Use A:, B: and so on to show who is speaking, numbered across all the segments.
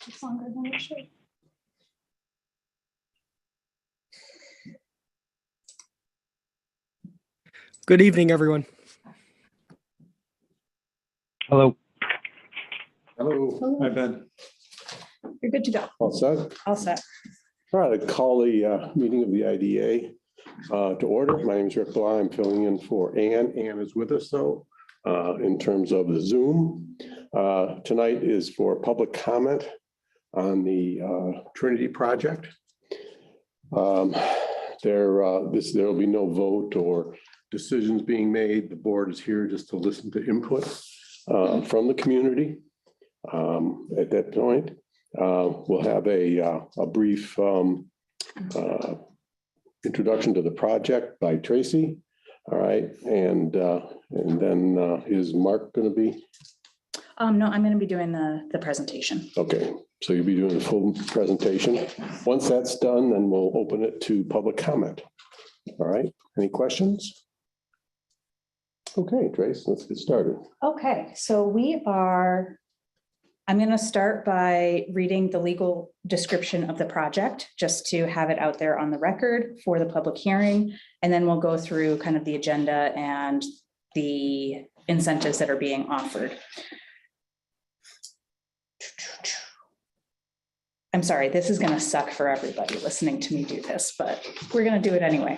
A: It's longer than it should.
B: Good evening, everyone.
C: Hello.
D: Hello. Hi, Ben.
A: You're good to go.
D: All set?
A: All set.
D: All right, I call the meeting of the IDA to order. My name is Rick Bly. I'm filling in for Ann. Ann is with us, though, in terms of the Zoom. Tonight is for public comment on the Trinity project. There will be no vote or decisions being made. The board is here just to listen to input from the community. At that point, we'll have a brief introduction to the project by Tracy. All right, and then is Mark going to be?
A: No, I'm going to be doing the presentation.
D: Okay, so you'll be doing the full presentation. Once that's done, then we'll open it to public comment. All right, any questions? Okay, Trace, let's get started.
A: Okay, so I'm going to start by reading the legal description of the project, just to have it out there on the record for the public hearing. And then we'll go through kind of the agenda and the incentives that are being offered. I'm sorry, this is going to suck for everybody listening to me do this, but we're going to do it anyway.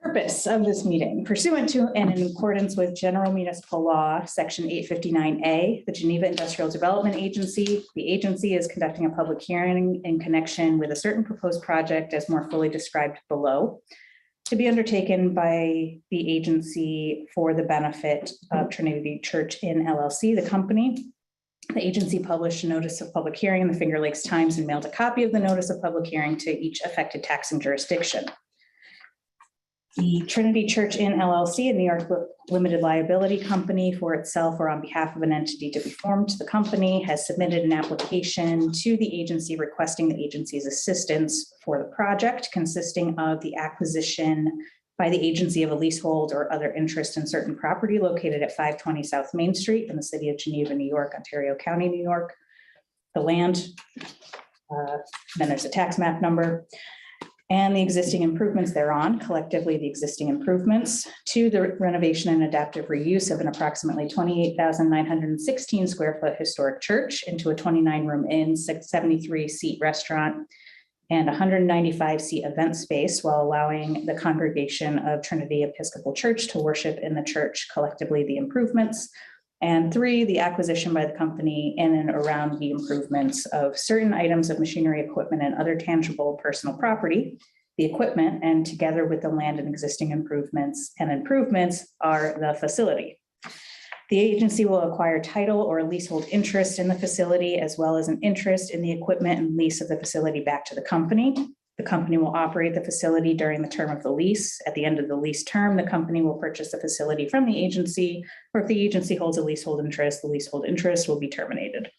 A: Purpose of this meeting: pursuant to and in accordance with General Municipal Law, Section 859A, the Geneva Industrial Development Agency, the agency is conducting a public hearing in connection with a certain proposed project as more fully described below, to be undertaken by the agency for the benefit of Trinity Church Inn LLC, the company. The agency published a notice of public hearing in the Finger Lakes Times and mailed a copy of the notice of public hearing to each affected taxing jurisdiction. The Trinity Church Inn LLC, a New York limited liability company for itself or on behalf of an entity to be formed to the company, has submitted an application to the agency requesting the agency's assistance for the project, consisting of the acquisition by the agency of a leasehold or other interest in certain property located at 520 South Main Street in the city of Geneva, New York, Ontario County, New York. The land, then there's a tax map number, and the existing improvements thereon, collectively the existing improvements, to the renovation and adaptive reuse of an approximately 28,916 square foot historic church into a 29-room inn, 73-seat restaurant, and 195-seat event space, while allowing the congregation of Trinity Episcopal Church to worship in the church, collectively the improvements. And 3, the acquisition by the company in and around the improvements of certain items of machinery, equipment, and other tangible personal property. The equipment, and together with the land and existing improvements are the facility. The agency will acquire title or leasehold interest in the facility, as well as an interest in the equipment and lease of the facility back to the company. The company will operate the facility during the term of the lease. At the end of the lease term, the company will purchase the facility from the agency, or if the agency holds a leasehold interest, the leasehold interest will be terminated.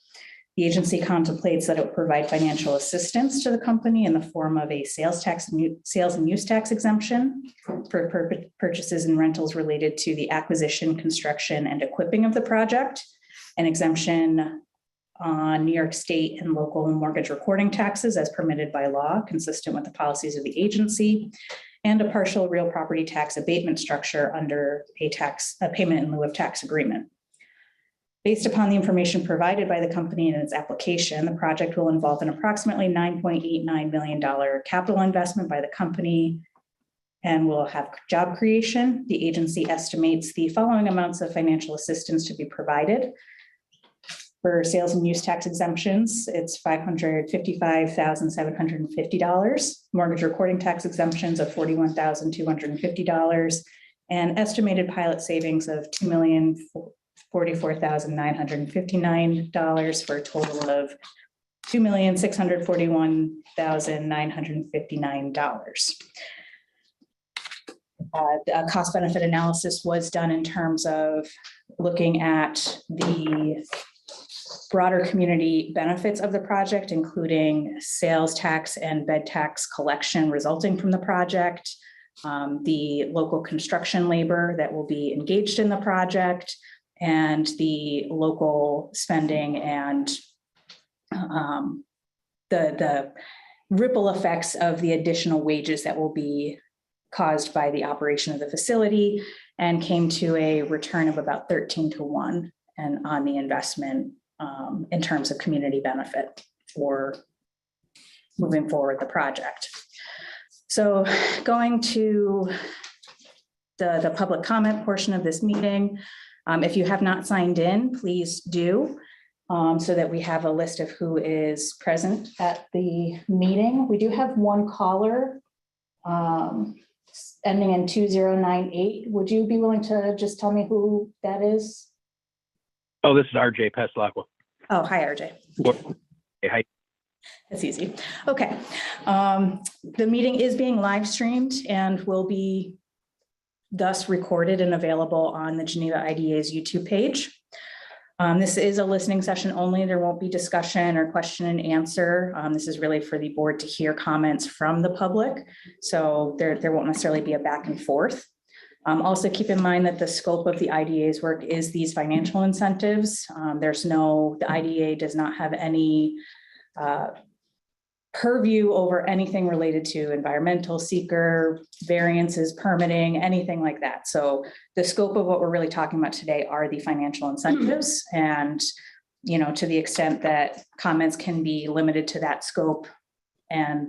A: The agency contemplates that it will provide financial assistance to the company in the form of a sales and use tax exemption for purchases and rentals related to the acquisition, construction, and equipping of the project, an exemption on New York state and local mortgage recording taxes as permitted by law, consistent with the policies of the agency, and a partial real property tax abatement structure under a payment in lieu of tax agreement. Based upon the information provided by the company in its application, the project will involve an approximately $9.89 million capital investment by the company and will have job creation. The agency estimates the following amounts of financial assistance to be provided. For sales and use tax exemptions, it's $555,750, mortgage recording tax exemptions of $41,250, and estimated pilot savings of $2,044,959 for a total of $2,641,959. A cost benefit analysis was done in terms of looking at the broader community benefits of the project, including sales tax and bed tax collection resulting from the project, the local construction labor that will be engaged in the project, and the local spending and the ripple effects of the additional wages that will be caused by the operation of the facility, and came to a return of about 13-1 and on the investment in terms of community benefit for moving forward the project. So going to the public comment portion of this meeting, if you have not signed in, please do, so that we have a list of who is present at the meeting. We do have one caller ending in 2098. Would you be willing to just tell me who that is?
C: Oh, this is RJ Peslakwa.
A: Oh, hi, RJ.
C: Hey, hi.
A: That's easy. Okay. The meeting is being live streamed and will be thus recorded and available on the Geneva IDA's YouTube page. This is a listening session only. There won't be discussion or question and answer. This is really for the board to hear comments from the public. So there won't necessarily be a back and forth. Also keep in mind that the scope of the IDA's work is these financial incentives. The IDA does not have any purview over anything related to environmental seeker, variances, permitting, anything like that. So the scope of what we're really talking about today are the financial incentives. And, to the extent that comments can be limited to that scope and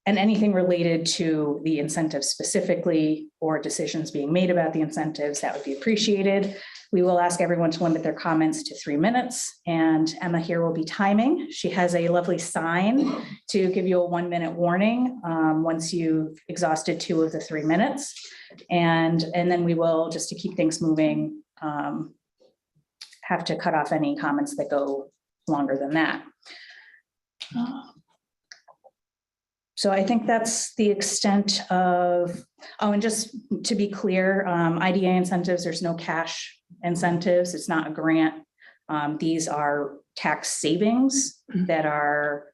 A: and anything related to the incentives specifically or decisions being made about the incentives, that would be appreciated. We will ask everyone to limit their comments to 3 minutes, and Emma here will be timing. She has a lovely sign to give you a 1-minute warning once you've exhausted 2 of the 3 minutes. And then we will, just to keep things moving, have to cut off any comments that go longer than that. So I think that's the extent of, and just to be clear, IDA incentives, there's no cash incentives. It's not a grant. These are tax savings that are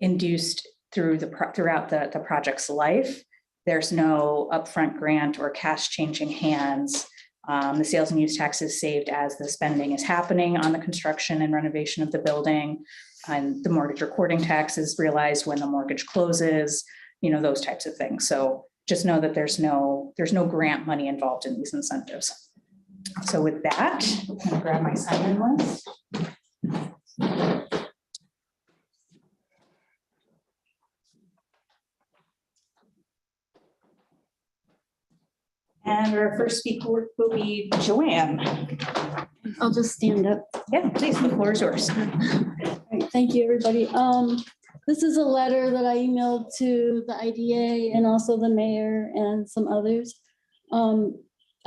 A: induced throughout the project's life. There's no upfront grant or cash changing hands. The sales and use tax is saved as the spending is happening on the construction and renovation of the building. And the mortgage recording tax is realized when the mortgage closes, those types of things. So just know that there's no grant money involved in these incentives. So with that, I'm going to grab my sign-in list. And our first speaker will be Joanne.
E: I'll just stand up.
A: Yeah, please, the floor is yours.
E: All right, thank you, everybody. This is a letter that I emailed to the IDA and also the mayor and some others.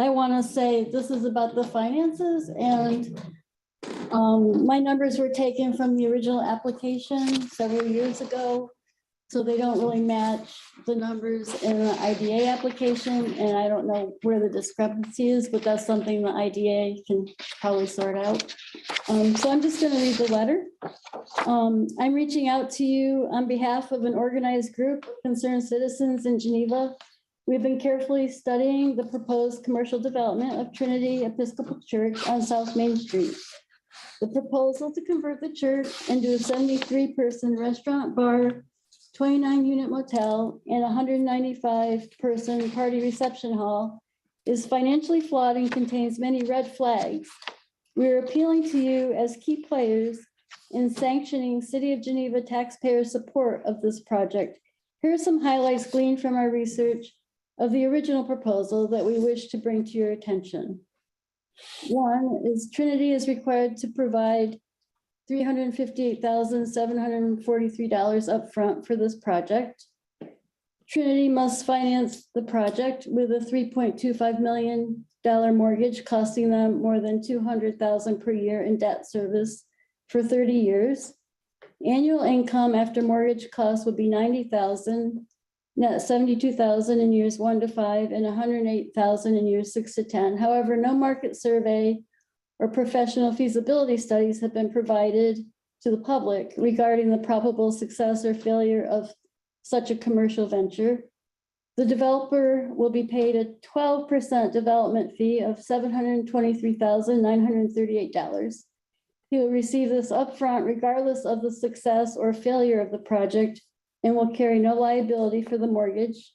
E: I want to say this is about the finances, and my numbers were taken from the original application several years ago. So they don't really match the numbers in the IDA application, and I don't know where the discrepancy is, but that's something the IDA can probably sort out. So I'm just going to read the letter. I'm reaching out to you on behalf of an organized group of concerned citizens in Geneva. We've been carefully studying the proposed commercial development of Trinity Episcopal Church on South Main Street. The proposal to convert the church into a 73-person restaurant, bar, 29-unit motel, and 195-person party reception hall is financially flawed and contains many red flags. We're appealing to you as key players in sanctioning City of Geneva taxpayer support of this project. Here are some highlights gleaned from our research of the original proposal that we wish to bring to your attention. One is Trinity is required to provide $358,743 upfront for this project. Trinity must finance the project with a $3.25 million mortgage, costing them more than $200,000 per year in debt service for 30 years. Annual income after mortgage costs would be $90,000, net $72,000 in years 1 to 5, and $108,000 in years 6 to 10. However, no market survey or professional feasibility studies have been provided to the public regarding the probable success or failure of such a commercial venture. The developer will be paid a 12% development fee of $723,938. He will receive this upfront regardless of the success or failure of the project and will carry no liability for the mortgage.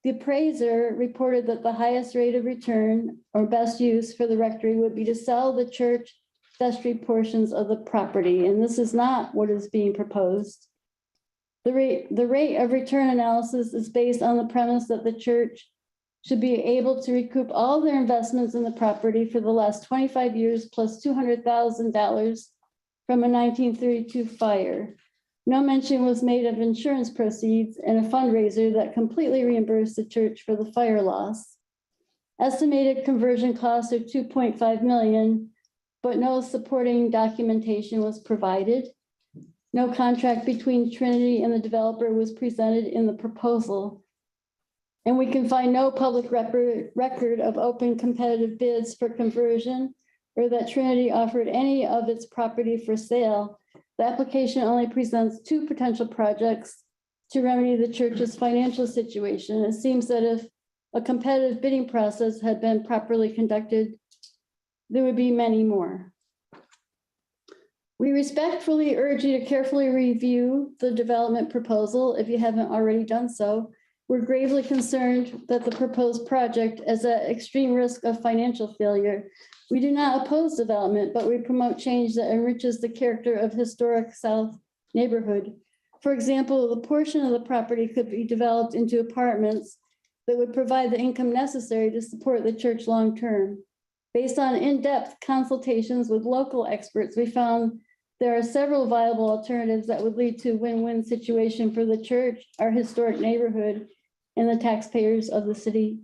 E: The appraiser reported that the highest rate of return or best use for the rectory would be to sell the church vestry portions of the property, and this is not what is being proposed. The rate of return analysis is based on the premise that the church should be able to recoup all their investments in the property for the last 25 years plus $200,000 from a 1932 fire. No mention was made of insurance proceeds and a fundraiser that completely reimbursed the church for the fire loss. Estimated conversion costs are $2.5 million, but no supporting documentation was provided. No contract between Trinity and the developer was presented in the proposal. And we can find no public record of open competitive bids for conversion or that Trinity offered any of its property for sale. The application only presents two potential projects to remedy the church's financial situation. It seems that if a competitive bidding process had been properly conducted, there would be many more. We respectfully urge you to carefully review the development proposal if you haven't already done so. We're gravely concerned that the proposed project is at extreme risk of financial failure. We do not oppose development, but we promote change that enriches the character of historic South neighborhood. For example, the portion of the property could be developed into apartments that would provide the income necessary to support the church long-term. Based on in-depth consultations with local experts, we found there are several viable alternatives that would lead to a win-win situation for the church, our historic neighborhood, and the taxpayers of the city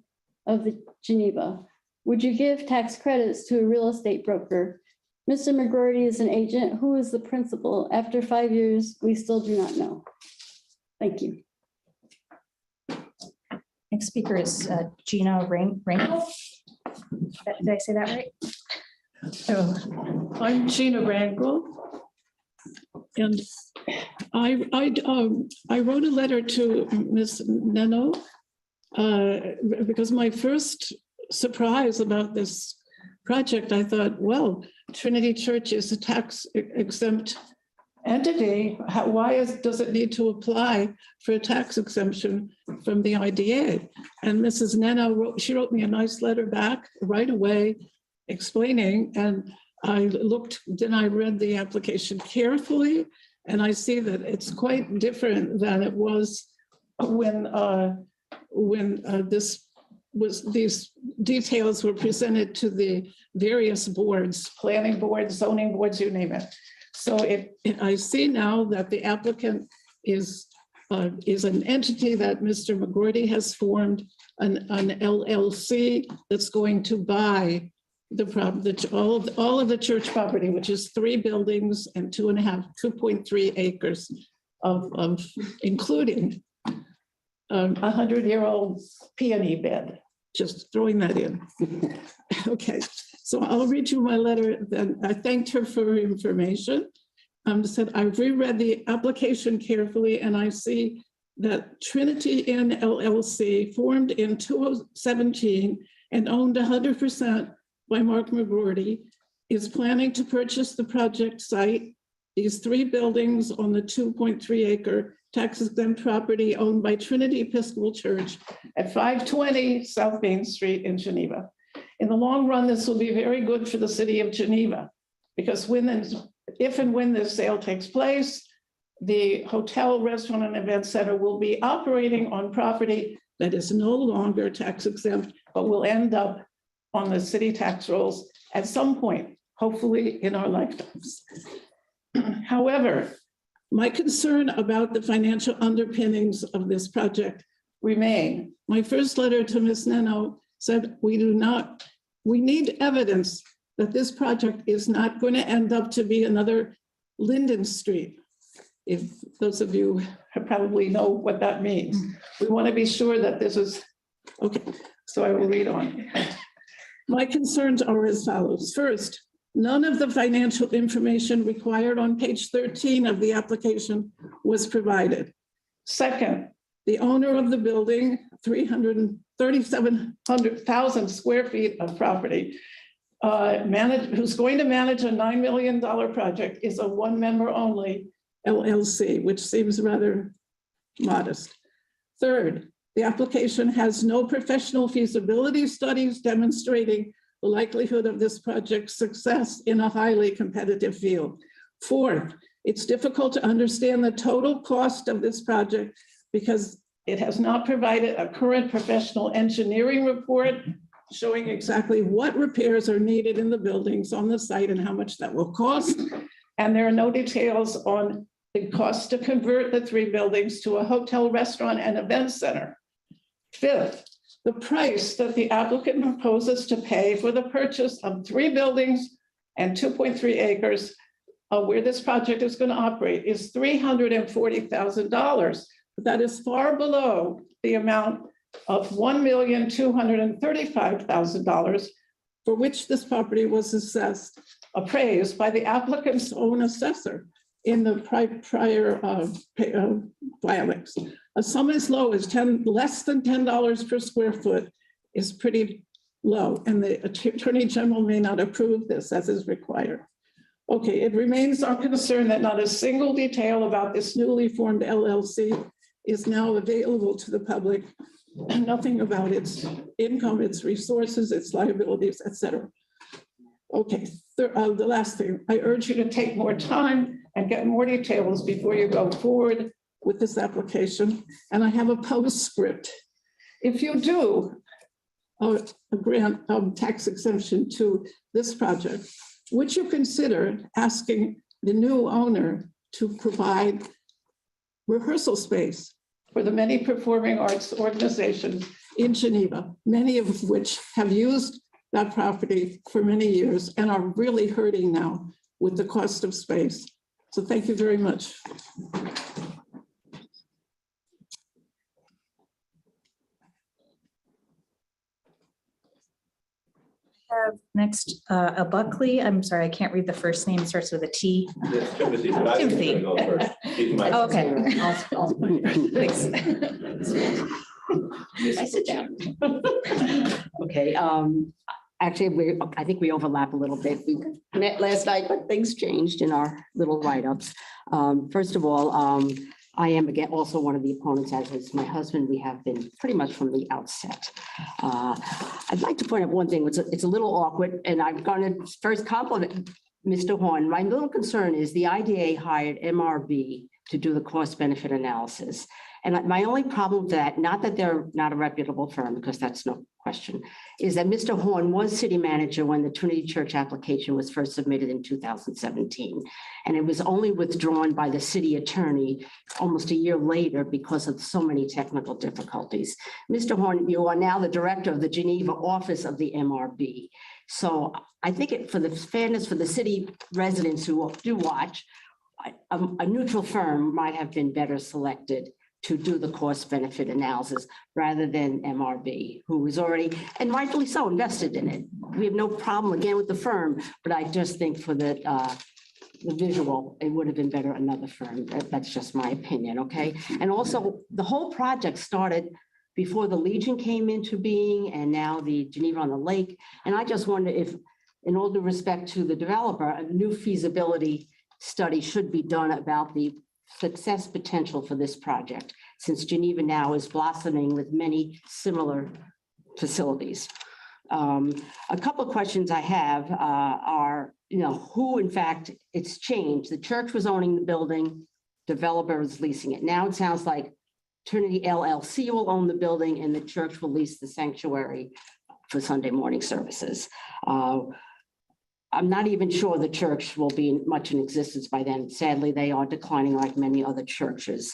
E: of Geneva. Would you give tax credits to a real estate broker? Mr. McGroarty is an agent. Who is the principal? After 5 years, we still do not know. Thank you.
A: Next speaker is Gina Rangel. Did I say that right?
F: I'm Gina Rangel, and I wrote a letter to Ms. Neno because my first surprise about this project, I thought, well, Trinity Church is a tax exempt entity. Why does it need to apply for a tax exemption from the IDA? And Mrs. Neno she wrote me a nice letter back right away explaining, and I read the application carefully, and I see that it's quite different than it was when these details were presented to the various boards, planning boards, zoning boards, you name it. So I see now that the applicant is an entity that Mr. McGroarty has formed, an LLC that's going to buy all of the church property, which is 3 buildings and 2.3 acres of including a 100-year-old peony bed. Just throwing that in. Okay, so I'll read you my letter. Then I thanked her for her information. Said I've reread the application carefully, and I see that Trinity Inn LLC, formed in 2017 and owned 100% by Mark McGroarty, is planning to purchase the project site, these 3 buildings on the 2.3-acre tax-exempt property owned by Trinity Episcopal Church at 520 South Main Street in Geneva. In the long run, this will be very good for the city of Geneva, because if and when this sale takes place, the hotel, restaurant, and event center will be operating on property that is no longer tax exempt, but will end up on the city tax rolls at some point, hopefully in our lifetimes. However, my concern about the financial underpinnings of this project remain. My first letter to Ms. Neno said we need evidence that this project is not going to end up to be another Linden Street. If those of you probably know what that means. We want to be sure that this is, okay, so I will read on. My concerns are as follows. First, none of the financial information required on page 13 of the application was provided. Second, the owner of the building, 337,000 square feet of property, who's going to manage a $9 million project is a one-member only LLC, which seems rather modest. Third, the application has no professional feasibility studies demonstrating the likelihood of this project's success in a highly competitive field. Fourth, it's difficult to understand the total cost of this project because it has not provided a current professional engineering report showing exactly what repairs are needed in the buildings on the site and how much that will cost. And there are no details on the cost to convert the 3 buildings to a hotel, restaurant, and event center. Fifth, the price that the applicant proposes to pay for the purchase of 3 buildings and 2.3 acres where this project is going to operate is $340,000. That is far below the amount of $1,235,000 for which this property was appraised by the applicant's own assessor in the prior filings. A sum as low as less than $10 per square foot is pretty low, and the Attorney General may not approve this as is required. Okay, it remains our concern that not a single detail about this newly formed LLC is now available to the public, and nothing about its income, its resources, its liabilities, etc. Okay, the last thing, I urge you to take more time and get more details before you go forward with this application. And I have a postscript. If you do grant tax exemption to this project, would you consider asking the new owner to provide rehearsal space for the many performing arts organizations in Geneva, many of which have used that property for many years and are really hurting now with the cost of space? So thank you very much.
A: Next, a Buckley. I'm sorry, I can't read the first name. It starts with a T.
G: Timothy.
A: Timothy. Okay. Thanks.
H: I sit down. Okay, actually, I think we overlap a little bit. We met last night, but things changed in our little write-ups. First of all, I am again also one of the opponents, as is my husband. We have been pretty much from the outset. I'd like to point out one thing. It's a little awkward, and I'm going to first compliment Mr. Horn. My little concern is the IDA hired MRB to do the cost-benefit analysis. And my only problem with that, not that they're not a reputable firm, because that's no question, is that Mr. Horn was city manager when the Trinity Church application was first submitted in 2017. And it was only withdrawn by the city attorney almost a year later because of so many technical difficulties. Mr. Horn, you are now the director of the Geneva office of the MRB. So I think for the fairness for the city residents who do watch, a neutral firm might have been better selected to do the cost benefit analysis rather than MRB, who is already, and rightfully so, invested in it. We have no problem again with the firm, but I just think for the visual, it would have been better another firm. That's just my opinion, okay? And also the whole project started before the Legion came into being and now the Geneva on the Lake. And I just wonder if, in all due respect to the developer, a new feasibility study should be done about the success potential for this project, since Geneva now is blossoming with many similar facilities. A couple of questions I have are, who in fact it's changed. The church was owning the building, developer is leasing it. Now it sounds like Trinity LLC will own the building and the church will lease the sanctuary for Sunday morning services. I'm not even sure the church will be much in existence by then. Sadly, they are declining like many other churches.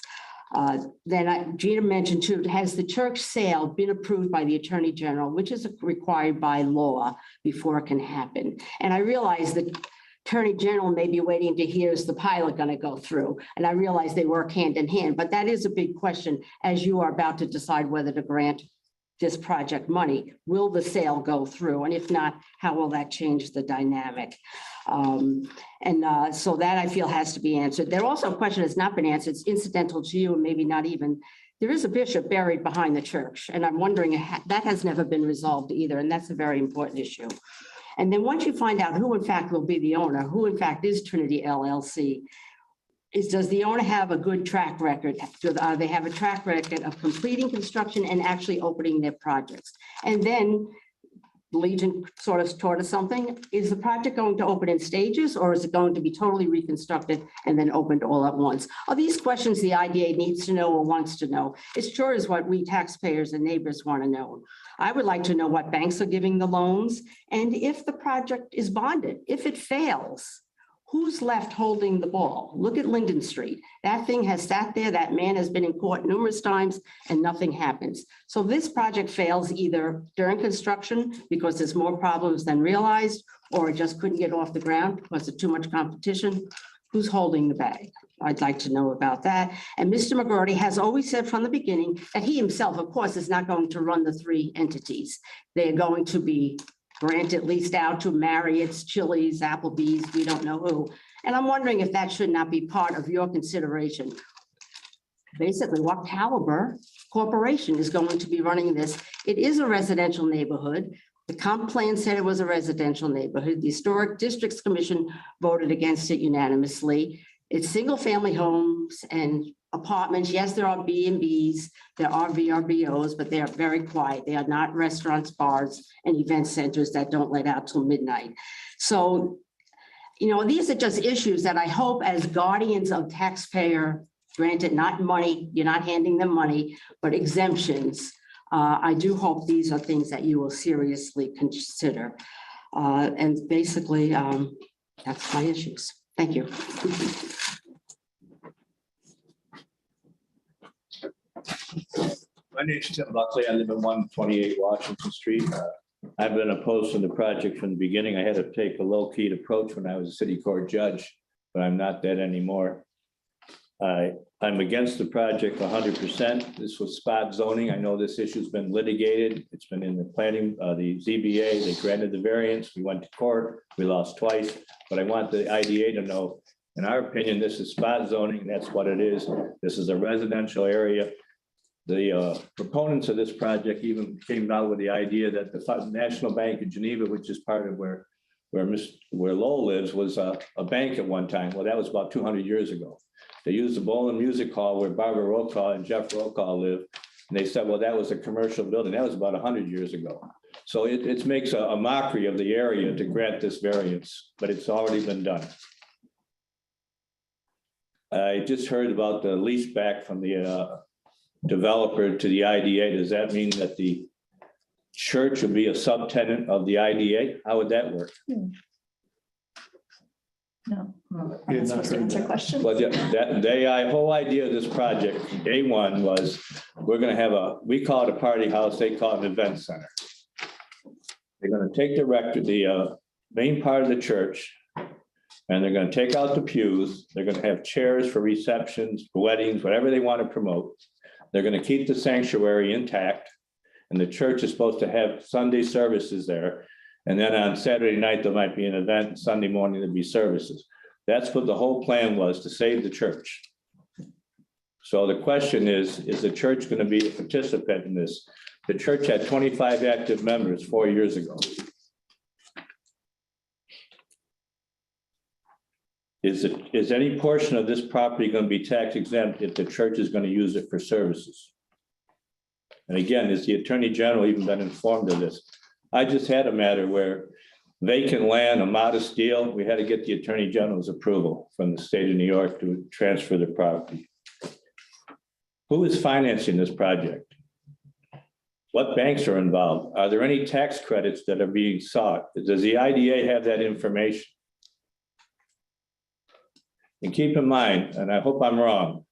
H: Then Gina mentioned too, has the church sale been approved by the Attorney General, which is required by law before it can happen? And I realize that Attorney General may be waiting to hear, is the pilot going to go through? And I realize they work hand in hand, but that is a big question as you are about to decide whether to grant this project money. Will the sale go through? And if not, how will that change the dynamic? So that I feel has to be answered. There also a question has not been answered. It's incidental to you and maybe not even. There is a bishop buried behind the church. And I'm wondering, that has never been resolved either. And that's a very important issue. And then once you find out who in fact will be the owner, who in fact is Trinity LLC, does the owner have a good track record? Do they have a track record of completing construction and actually opening their projects? And then Legion sort of taught us something. Is the project going to open in stages, or is it going to be totally reconstructed and then opened all at once? Are these questions the IDA needs to know or wants to know? It sure is what we taxpayers and neighbors want to know. I would like to know what banks are giving the loans, and if the project is bonded. If it fails, who's left holding the ball? Look at Linden Street. That thing has sat there. That man has been in court numerous times and nothing happens. So this project fails either during construction because there's more problems than realized, or it just couldn't get off the ground because of too much competition. Who's holding the bag? I'd like to know about that. And Mr. McGrory has always said from the beginning that he himself, of course, is not going to run the three entities. They're going to be granted leased out to Marriott's, Chili's, Applebee's, we don't know who. And I'm wondering if that should not be part of your consideration. Basically, what caliber corporation is going to be running this? It is a residential neighborhood. The comp plan said it was a residential neighborhood. The Historic Districts Commission voted against it unanimously. It's single-family homes and apartments. Yes, there are B&Bs, there are VRBOs, but they are very quiet. They are not restaurants, bars, and event centers that don't let out till midnight. So, these are just issues that I hope, as guardians of taxpayer, granted not money, you're not handing them money, but exemptions. I do hope these are things that you will seriously consider. And basically, that's my issues. Thank you.
G: My name's Tim Buckley. I live at 128 Washington Street. I've been opposed to the project from the beginning. I had to take a low-key approach when I was a city court judge, but I'm not that anymore. I'm against the project 100%. This was spot zoning. I know this issue's been litigated. It's been in the planning, the ZBA. They granted the variance. We went to court. We lost twice. But I want the IDA to know, in our opinion, this is spot zoning. That's what it is. This is a residential area. The proponents of this project even came out with the idea that the National Bank of Geneva, which is part of where Lowell lives, was a bank at one time. Well, that was about 200 years ago. They used the Bowling Music Hall where Barbara Rokaw and Jeff Rokaw lived. And they said, well, that was a commercial building. That was about 100 years ago. So it makes a mockery of the area to grant this variance, but it's already been done. I just heard about the lease back from the developer to the IDA. Does that mean that the church would be a subtenant of the IDA? How would that work?
A: No, I'm not supposed to answer questions.
G: Well, the whole idea of this project, day one, was we're going to have we call it a party house, they call it an event center. They're going to take the main part of the church, and they're going to take out the pews. They're going to have chairs for receptions, for weddings, whatever they want to promote. They're going to keep the sanctuary intact, and the church is supposed to have Sunday services there. And then on Saturday night, there might be an event, and Sunday morning, there'd be services. That's what the whole plan was, to save the church. So the question is the church going to be a participant in this? The church had 25 active members 4 years ago. Is any portion of this property going to be tax exempt if the church is going to use it for services? And again, has the Attorney General even been informed of this? I just had a matter where vacant land, a modest deal, we had to get the Attorney General's approval from the state of New York to transfer the property. Who is financing this project? What banks are involved? Are there any tax credits that are being sought? Does the IDA have that information? And keep in mind, and I hope I'm wrong,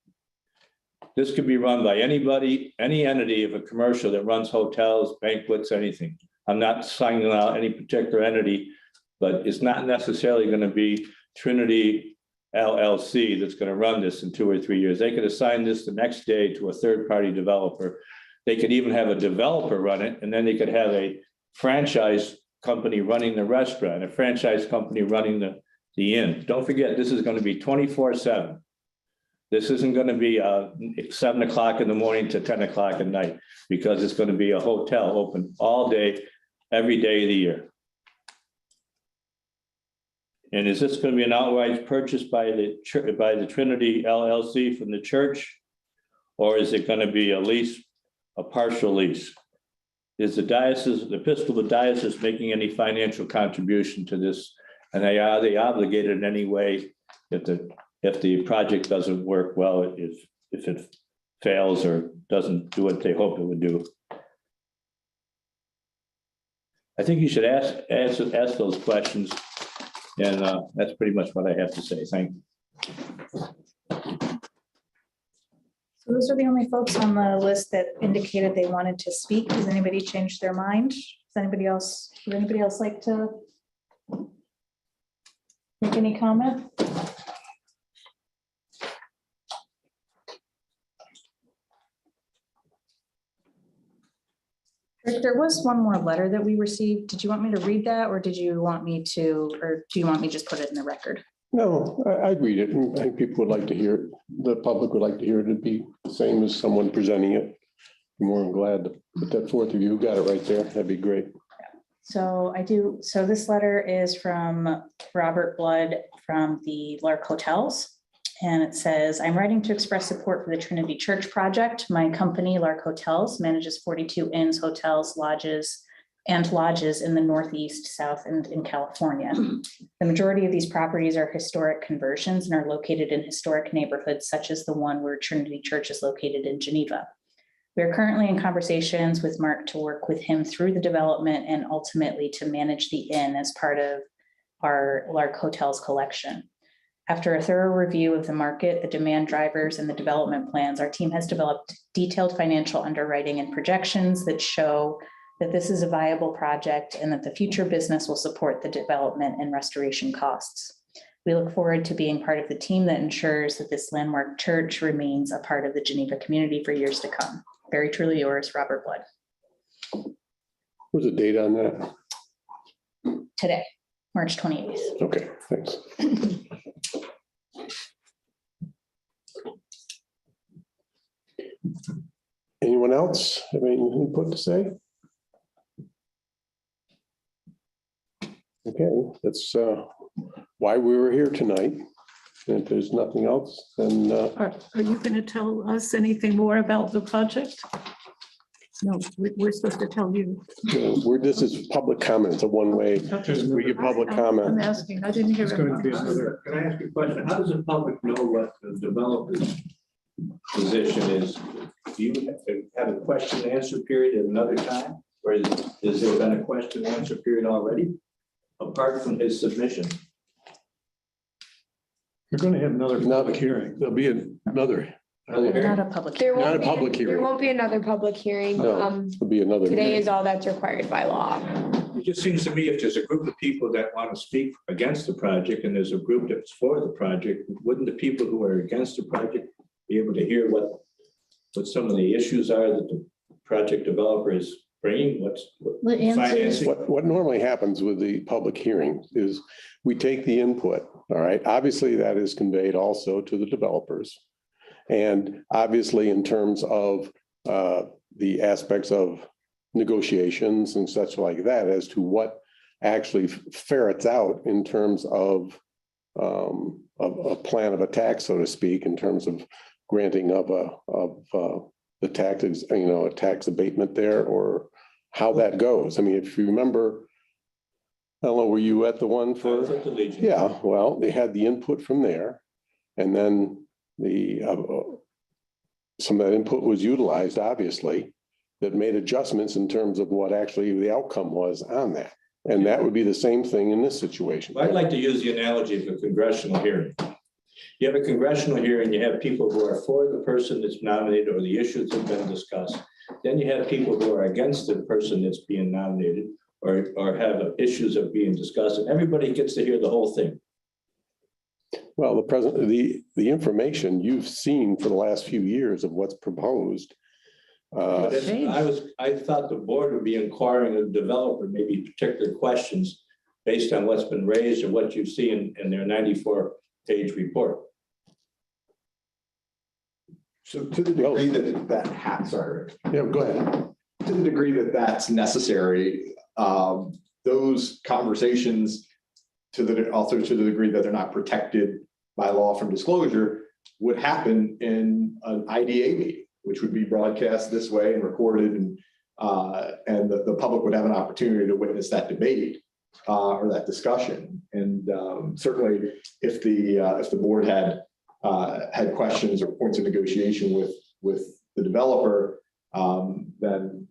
G: this could be run by anybody, any entity of a commercial that runs hotels, banquets, anything. I'm not signing out any particular entity, but it's not necessarily going to be Trinity LLC that's going to run this in 2 or 3 years. They could assign this the next day to a third-party developer. They could even have a developer run it, and then they could have a franchise company running the restaurant, a franchise company running the inn. Don't forget, this is going to be 24/7. This isn't going to be 7 o'clock in the morning to 10 o'clock at night, because it's going to be a hotel open all day, every day of the year. And is this going to be an outright purchase by the Trinity LLC from the church? Or is it going to be a lease, a partial lease? Is the Episcopal Diocese making any financial contribution to this? And are they obligated in any way if the project doesn't work well, if it fails or doesn't do what they hope it would do? I think you should ask those questions. And that's pretty much what I have to say. Thank you.
A: So those are the only folks on the list that indicated they wanted to speak. Has anybody changed their mind? Would anybody else like to make any comment? Rick, there was one more letter that we received. Did you want me to read that, or do you want me to just put it in the record?
D: No, I'd read it, and I think people would like to hear it. The public would like to hear it. It'd be the same as someone presenting it. I'm more than glad to put that forth. If you got it right there, that'd be great.
A: So I do. So this letter is from Robert Blood from the Lark Hotels. And it says, I'm writing to express support for the Trinity Church project. My company, Lark Hotels, manages 42 inns, hotels, lodges in the Northeast, South, and in California. The majority of these properties are historic conversions and are located in historic neighborhoods, such as the one where Trinity Church is located in Geneva. We are currently in conversations with Mark to work with him through the development and ultimately to manage the inn as part of our Lark Hotels collection. After a thorough review of the market, the demand drivers, and the development plans, our team has developed detailed financial underwriting and projections that show that this is a viable project and that the future business will support the development and restoration costs. We look forward to being part of the team that ensures that this landmark church remains a part of the Geneva community for years to come. Very truly yours, Robert Blood.
D: What's the date on that?
A: Today, March 28th.
D: Okay, thanks. Anyone else have any input to say? Okay, that's why we were here tonight. And if there's nothing else, then
F: Are you going to tell us anything more about the project? No, we're supposed to tell you.
D: this is public comment. It's a one-way. We get public
F: I'm
D: comment.
F: asking, I didn't hear.
B: It's going to be another.
G: Can I ask you a question? How does the public know what the developer's position is? Do you have a question and answer period at another time? Or is there been a question and answer period already? Apart from his submission?
B: You're going to have another public hearing.
D: There'll be another.
A: Not a public.
I: There
D: Not a
I: won't
D: public
I: be, there
D: hearing.
I: won't be another public hearing.
D: No, there'll be another.
I: Today is all that's required by law.
G: It just seems to me if there's a group of people that want to speak against the project and there's a group that's for the project, wouldn't the people who are against the project be able to hear what some of the issues are that the project developer is bringing?
E: The answer is,
G: Financing?
D: What normally happens with the public hearing is we take the input, all right? Obviously, that is conveyed also to the developers. And obviously, in terms of the aspects of negotiations and such like that, as to what actually ferrets out in terms of a plan of attack, so to speak, in terms of granting of the taxes, a tax abatement there, or how that goes. I mean, if you remember, I don't know, were you at the one for? Yeah, well, they had the input from there, and then some of that input was utilized, obviously, that made adjustments in terms of what actually the outcome was on that. And that would be the same thing in this situation.
G: I'd like to use the analogy of a congressional hearing. You have a congressional hearing, you have people who are for the person that's nominated or the issues that have been discussed. Then you have people who are against the person that's being nominated or have issues of being discussed, and everybody gets to hear the whole thing.
D: Well, the information you've seen for the last few years of what's proposed.
G: I thought the board would be inquiring of the developer, maybe particular questions based on what's been raised or what you see in their 94-page report.
J: So to the degree sorry.
D: Yeah, go ahead.
J: To the degree that that's necessary, those conversations also to the degree that they're not protected by law from disclosure, would happen in an IDA meeting, which would be broadcast this way and recorded, and the public would have an opportunity to witness that debate or that discussion. And certainly, if the board had questions or points of negotiation with the developer, then,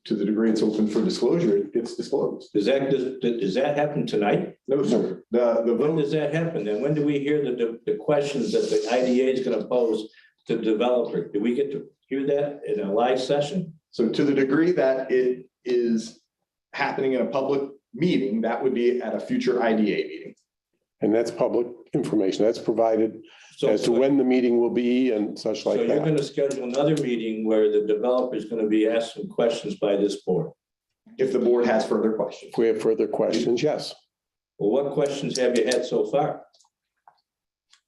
J: to the degree it's open for disclosure, it gets disclosed.
G: Does that happen tonight?
J: No, sir.
G: When does that happen? Then when do we hear the questions that the IDA is going to pose to the developer? Do we get to hear that in a live session?
J: So to the degree that it is happening in a public meeting, that would be at a future IDA meeting.
D: And that's public information. That's provided
G: So,
D: as to when the meeting will be and such
G: so
D: like
G: you're
D: that.
G: going to schedule another meeting where the developer is going to be asked some questions by this board.
J: If the board has further questions.
D: If we have further questions, yes.
G: Well, what questions have you had so far?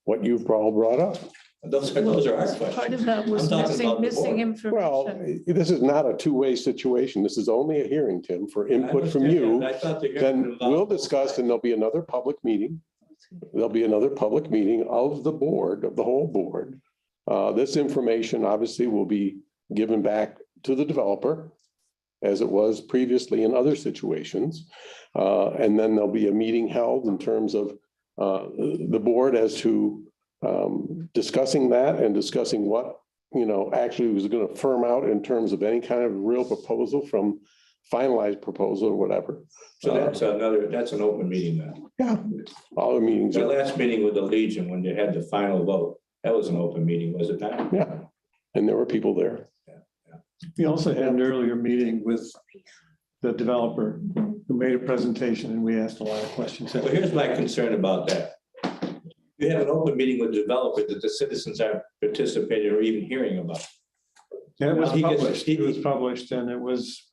D: What you've all brought up.
G: Those are our
F: Part of
G: questions.
F: that was
G: I'm talking about the
F: missing
G: board.
D: Well,
F: information.
D: this is not a two-way situation. This is only a hearing, Tim, for input from you.
G: I thought the hearing
D: Then
G: would involve-
D: we'll discuss and there'll be another public meeting. There'll be another public meeting of the board, of the whole board. This information obviously will be given back to the developer as it was previously in other situations. And then there'll be a meeting held in terms of the board as to discussing that and discussing what, actually was going to firm out in terms of any kind of real proposal from finalized proposal or whatever.
G: So that's an open meeting then.
D: Yeah, all the meetings.
G: The
D: are-
G: last meeting with the Legion, when they had the final vote, that was an open meeting, was it not?
D: Yeah, and there were people there.
B: We also had an earlier meeting with the developer who made a presentation and we asked a lot of questions.
G: So here's my concern about that. You have an open meeting with the developer that the citizens aren't participating or even hearing about.
B: Yeah, it was
G: He gets-
B: published. It was published and it was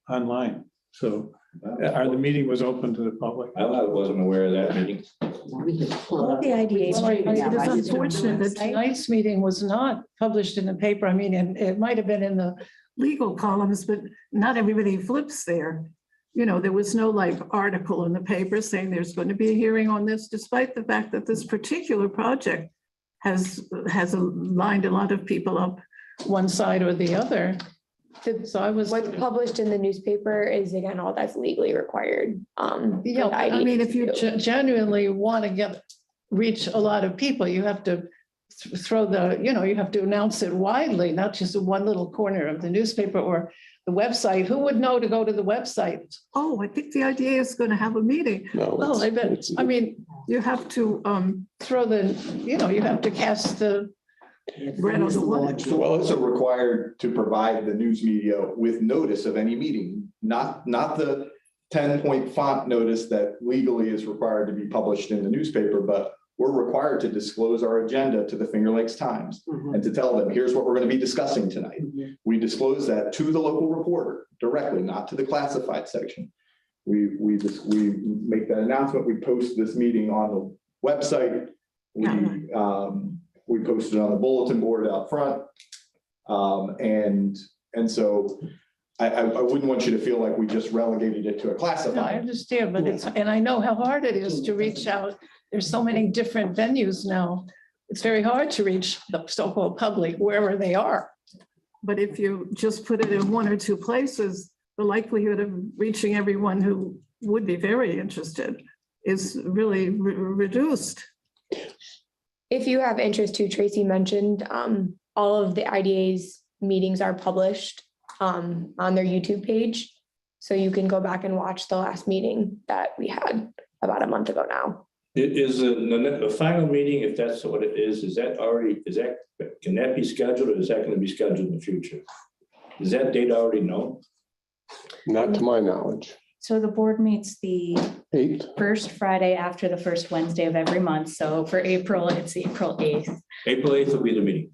B: online. So the meeting was open to the public.
G: I wasn't aware of that meeting.
A: All the IDA.
F: Well, it is unfortunate that tonight's meeting was not published in the paper. I mean, and it might have been in the legal columns, but not everybody flips there. There was no article in the paper saying there's going to be a hearing on this, despite the fact that this particular project has lined a lot of people up one side or the other. So I was.
I: What's published in the newspaper is again, all that's legally required. For
F: Yeah,
I: the
F: I
I: IDA
F: mean,
I: to
F: if you
I: do.
F: genuinely want to reach a lot of people, you have to throw you have to announce it widely, not just in one little corner of the newspaper or the website. Who would know to go to the website? Oh, I think the idea is going to have a meeting.
D: No,
F: Well, I bet,
D: it's-
F: I mean, you have to throw you have to cast the bread on the wall.
J: So we're also required to provide the news media with notice of any meeting, not the 10-point font notice that legally is required to be published in the newspaper, but we're required to disclose our agenda to the Finger Lakes Times and to tell them, here's what we're going to be discussing tonight. We disclose that to the local reporter directly, not to the classified section. We make that announcement. We post this meeting on the website. We posted on the bulletin board out front. And so I wouldn't want you to feel like we just relegated it to a
F: No, I
J: classified.
F: understand, but and I know how hard it is to reach out. There's so many different venues now. It's very hard to reach the so-called public wherever they are. But if you just put it in one or two places, the likelihood of reaching everyone who would be very interested is really reduced.
I: If you have interest too, Tracy mentioned, all of the IDA's meetings are published on their YouTube page. So you can go back and watch the last meeting that we had about a month ago now.
G: Is the final meeting, if that's what it is can that be scheduled or is that going to be scheduled in the future? Is that date already known?
D: Not to my knowledge.
A: So the board meets the
D: 8th.
A: first Friday after the first Wednesday of every month. So for April, it's April 8th
G: April 8th will be the meeting.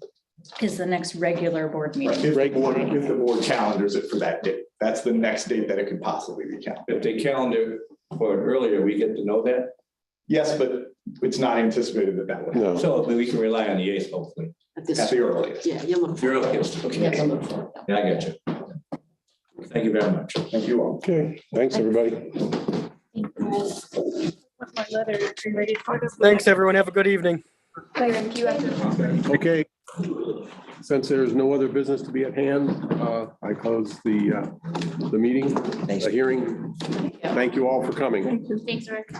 A: is the next regular board meeting.
J: If the board calendars it for that date, that's the next date that it could possibly be counted.
G: If they calendar for it earlier, we get to know that.
J: Yes, but it's not anticipated that would happen.
D: No.
G: So we can rely on the 8th, hopefully.
J: At the earliest.
H: Yeah, you look.
G: The earliest, okay. Yeah, I got you. Thank you very much.
J: Thank you all.
D: Okay, thanks, everybody.
F: letter. Are you ready for it?
K: Thanks, everyone. Have a good evening.
I: Thank you.
D: Okay. Since there's no other business to be at hand, I close the meeting, the hearing. Thank you all for coming.
F: Thank you.
I: Thanks, Rick.